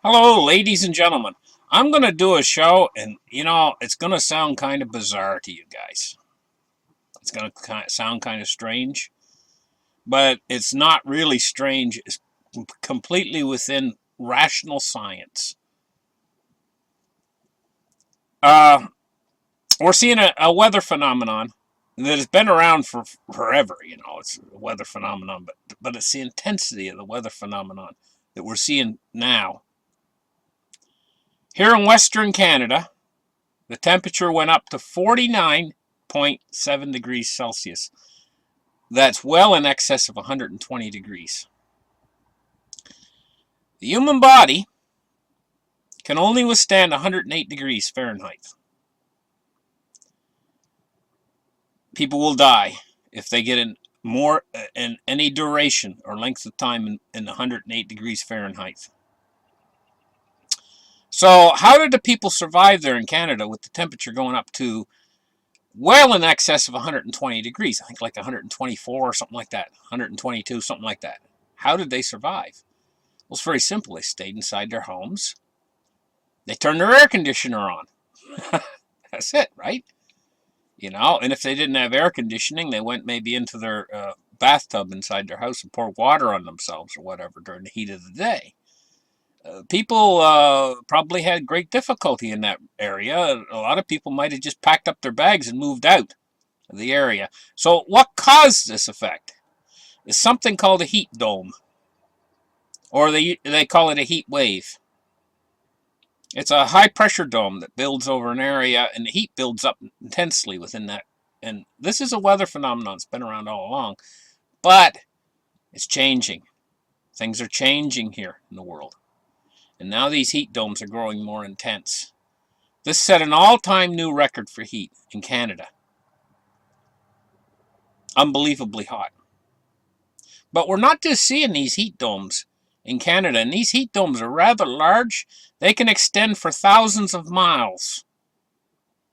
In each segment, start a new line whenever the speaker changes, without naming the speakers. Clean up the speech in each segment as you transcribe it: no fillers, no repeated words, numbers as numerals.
Hello, ladies and gentlemen. I'm going to do a show, and it's going to sound kind of bizarre to you guys. It's going to sound kind of strange, but it's not really strange. It's completely within rational science. Uh, we're seeing a weather phenomenon that has been around for forever. It's a weather phenomenon, but it's the intensity of the weather phenomenon that we're seeing now. Here in Western Canada, the temperature went up to 49.7 degrees Celsius. That's well in excess of 120 degrees. The human body can only withstand 108 degrees Fahrenheit. People will die if they get in any duration or length of time in 108 degrees Fahrenheit. So how did the people survive there in Canada with the temperature going up to well in excess of 120 degrees? I think like 124 or something like that, 122, something like that. How did they survive? Well, it's very simple. They stayed inside their homes. They turned their air conditioner on. That's it, right? And if they didn't have air conditioning, they went maybe into their bathtub inside their house and poured water on themselves or whatever during the heat of the day. People probably had great difficulty in that area. A lot of people might have just packed up their bags and moved out of the area. So what caused this effect is something called a heat dome, or they call it a heat wave. It's a high pressure dome that builds over an area, and the heat builds up intensely within that. And this is a weather phenomenon. It's been around all along, but it's changing. Things are changing here in the world. And now these heat domes are growing more intense. This set an all-time new record for heat in Canada. Unbelievably hot. But we're not just seeing these heat domes in Canada, and these heat domes are rather large. They can extend for thousands of miles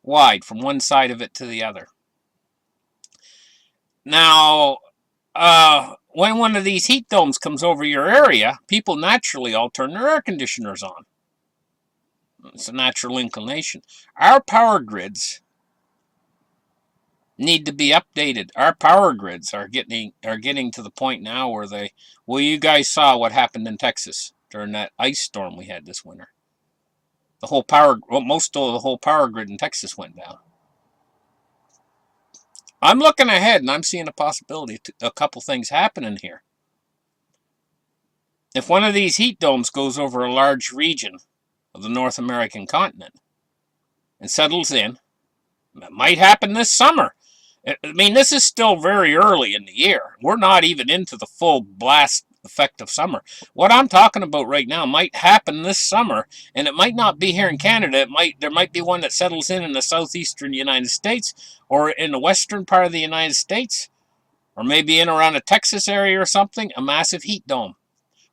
wide from one side of it to the other. Now, when one of these heat domes comes over your area, people naturally all turn their air conditioners on. It's a natural inclination. Our power grids need to be updated. Our power grids are getting to the point now where you guys saw what happened in Texas during that ice storm we had this winter. Most of the whole power grid in Texas went down. I'm looking ahead and I'm seeing a possibility to a couple things happening here. If one of these heat domes goes over a large region of the North American continent and settles in, it might happen this summer. I mean, this is still very early in the year. We're not even into the full blast effect of summer. What I'm talking about right now might happen this summer, and it might not be here in Canada. There might be one that settles in the southeastern United States, or in the western part of the United States, or maybe in around the Texas area or something, a massive heat dome.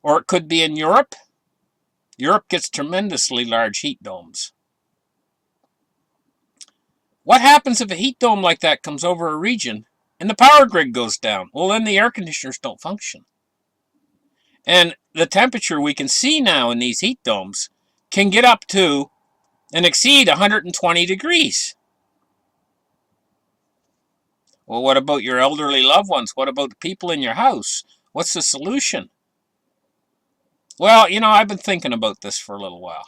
Or it could be in Europe. Europe gets tremendously large heat domes. What happens if a heat dome like that comes over a region and the power grid goes down? Well, then the air conditioners don't function. And the temperature we can see now in these heat domes can get up to and exceed 120 degrees. Well, what about your elderly loved ones? What about the people in your house? What's the solution? Well, I've been thinking about this for a little while.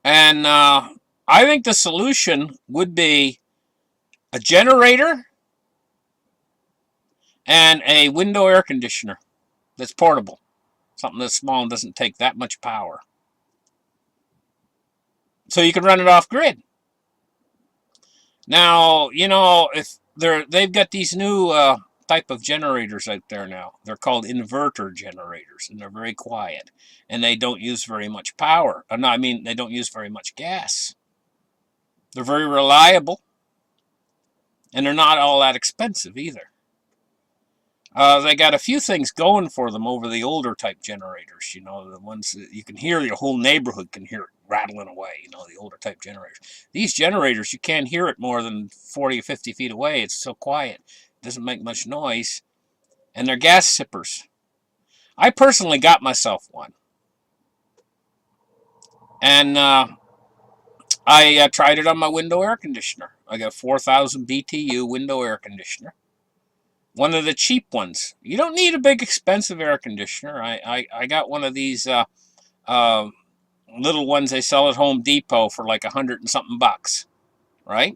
And I think the solution would be a generator and a window air conditioner that's portable. Something that's small and doesn't take that much power. So you can run it off grid. Now, if they've got these new type of generators out there now. They're called inverter generators, and they're very quiet. And they don't use very much power. No, I mean, they don't use very much gas. They're very reliable. And they're not all that expensive either. They got a few things going for them over the older type generators, the ones that you can hear, your whole neighborhood can hear it rattling away, the older type generators. These generators, you can't hear it more than 40 or 50 feet away. It's so quiet. It doesn't make much noise. And they're gas sippers. I personally got myself one. And I tried it on my window air conditioner. I got 4,000 BTU window air conditioner. One of the cheap ones. You don't need a big expensive air conditioner. I got one of these uh, little ones they sell at Home Depot for like 100 and something bucks, right?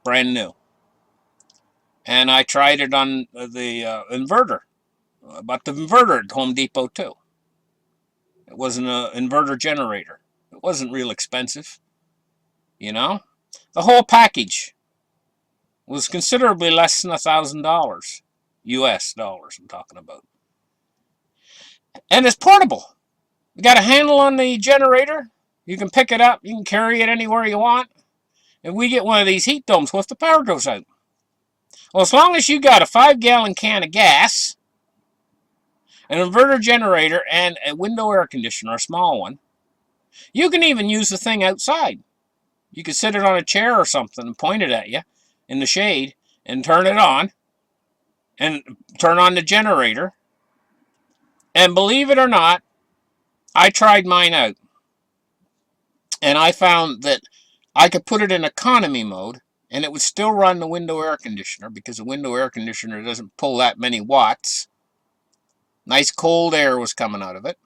Brand new. And I tried it on the inverter. I bought the inverter at Home Depot too. It wasn't an inverter generator. It wasn't real expensive, you know. The whole package was considerably less than $1,000, U.S. dollars. I'm talking about, and it's portable. You got a handle on the generator. You can pick it up. You can carry it anywhere you want. And we get one of these heat domes, what if the power goes out? Well, as long as you got a 5-gallon can of gas, an inverter generator, and a window air conditioner, a small one, you can even use the thing outside. You could sit it on a chair or something and point it at you in the shade and turn it on and turn on the generator. And believe it or not, I tried mine out. And I found that I could put it in economy mode and it would still run the window air conditioner because the window air conditioner doesn't pull that many watts. Nice cold air was coming out of it.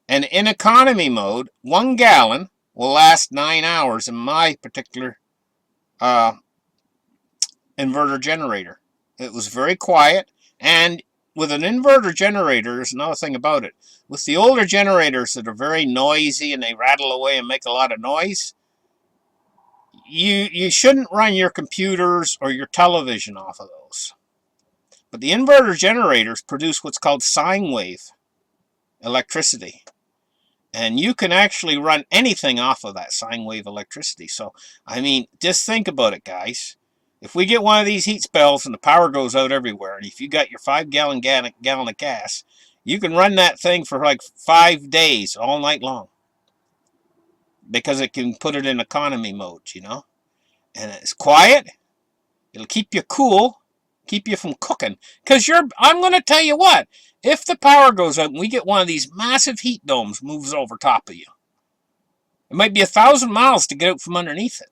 And in economy mode, 1 gallon will last 9 hours in my particular uh, inverter generator. It was very quiet, and with an inverter generator, there's another thing about it. With the older generators that are very noisy and they rattle away and make a lot of noise, you shouldn't run your computers or your television off of those. But the inverter generators produce what's called sine wave electricity. And you can actually run anything off of that sine wave electricity. So, I mean, just think about it, guys. If we get one of these heat spells and the power goes out everywhere, and if you got your 5-gallon gallon of gas, you can run that thing for like 5 days, all night long. Because it can put it in economy mode, you know? And it's quiet. It'll keep you cool. Keep you from cooking. Because I'm going to tell you what. If the power goes out and we get one of these massive heat domes moves over top of you, it might be 1,000 miles to get out from underneath it.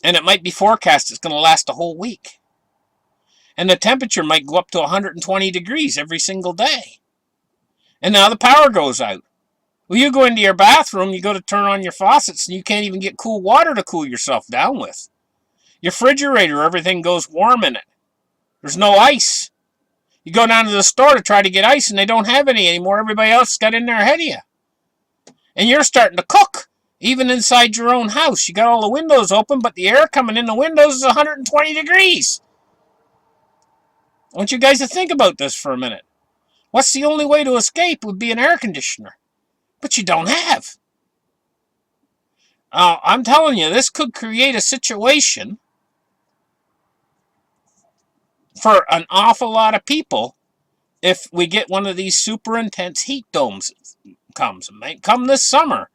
And it might be forecast it's going to last a whole week. And the temperature might go up to 120 degrees every single day. And now the power goes out. Well, you go into your bathroom, you go to turn on your faucets, and you can't even get cool water to cool yourself down with. Your refrigerator, everything goes warm in it. There's no ice. You go down to the store to try to get ice, and they don't have any anymore. Everybody else got in there ahead of you. And you're starting to cook, even inside your own house. You got all the windows open, but the air coming in the windows is 120 degrees. I want you guys to think about this for a minute. What's the only way to escape would be an air conditioner. But you don't have. I'm telling you, this could create a situation for an awful lot of people if we get one of these super intense heat domes comes. It might come this summer.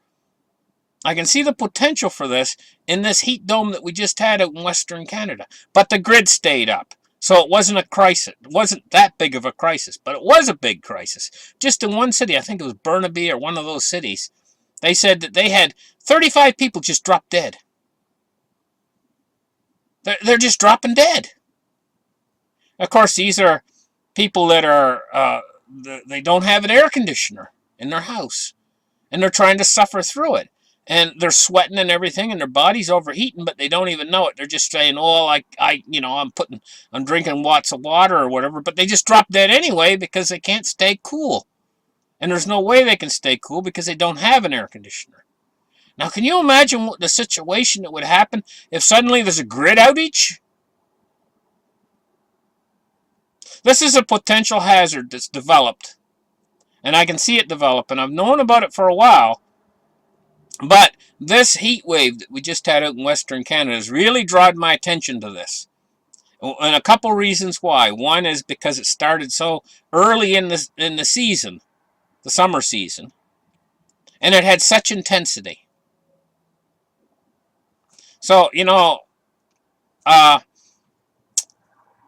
I can see the potential for this in this heat dome that we just had out in Western Canada. But the grid stayed up. So it wasn't a crisis. It wasn't that big of a crisis, but it was a big crisis. Just in one city, I think it was Burnaby or one of those cities, they said that they had 35 people just drop dead. They're just dropping dead. Of course, these are people that are, they don't have an air conditioner in their house. And they're trying to suffer through it. And they're sweating and everything, and their body's overheating, but they don't even know it. They're just saying, "Oh, I'm drinking lots of water or whatever," but they just drop dead anyway because they can't stay cool. And there's no way they can stay cool because they don't have an air conditioner. Now, can you imagine what the situation that would happen if suddenly there's a grid outage? This is a potential hazard that's developed, and I can see it develop, and I've known about it for a while. But this heat wave that we just had out in Western Canada has really drawn my attention to this. And a couple reasons why. One is because it started so early in the season, the summer season, and it had such intensity. So, I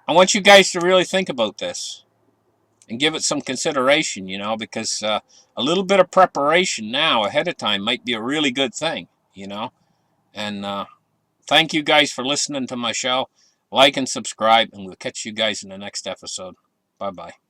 want you guys to really think about this. and give it some consideration, you know, because a little bit of preparation now ahead of time might be a really good thing, you know. And thank you guys for listening to my show. Like and subscribe, and we'll catch you guys in the next episode. Bye bye.